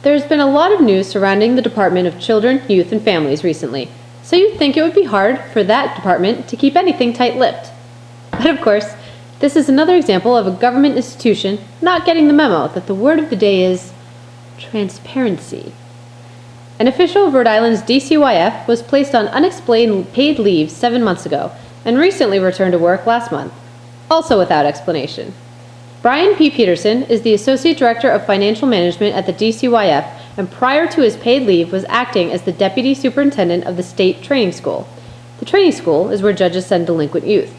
There's been a lot of news surrounding the Department of Children, Youth, and Families recently, so you'd think it would be hard for that department to keep anything tight-lipped. But of course, this is another example of a government institution not getting the memo that the word of the day is transparency. An official of Rhode Island's DCYF was placed on unexplained paid leave 7 months ago and recently returned to work last month, also without explanation. Brian P. Peterson is the Associate Director of Financial Management at the DCYF, and prior to his paid leave was acting as the Deputy Superintendent of the State Training School. The training school is where judges send delinquent youth.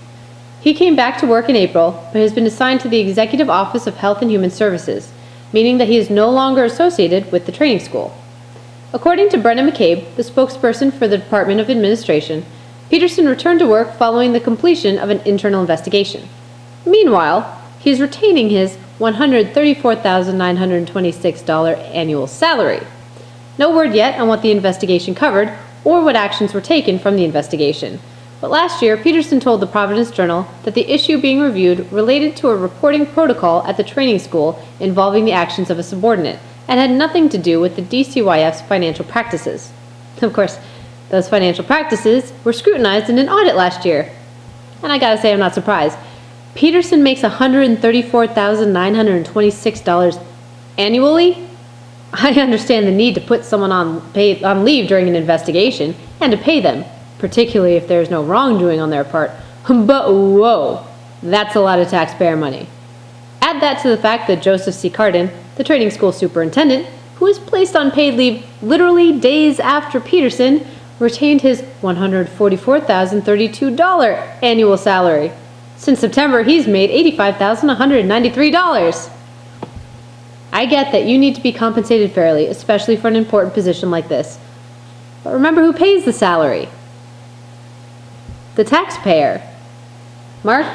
He came back to work in April, but has been assigned to the Executive Office of Health and Human Services, meaning that he is no longer associated with the training school. According to Brenna McCabe, the spokesperson for the Department of Administration, Peterson returned to work following the completion of an internal investigation. Meanwhile, he is retaining his $134,926 annual salary. No word yet on what the investigation covered or what actions were taken from the investigation. But last year, Peterson told the Providence Journal that the issue being reviewed related to a reporting protocol at the training school involving the actions of a subordinate and had nothing to do with the DCYF's financial practices. Of course, those financial practices were scrutinized in an audit last year. And I gotta say, I'm not surprised. Peterson makes $134,926 annually? I understand the need to put someone on leave during an investigation and to pay them, particularly if there's no wrongdoing on their part. But whoa, that's a lot of taxpayer money. Add that to the fact that Joseph C. Cardin, the training school superintendent, who was placed on paid leave literally days after Peterson, retained his $144,032 annual salary. Since September, he's made $85,193. I get that you need to be compensated fairly, especially for an important position like this. But remember who pays the salary? The taxpayer. Mark?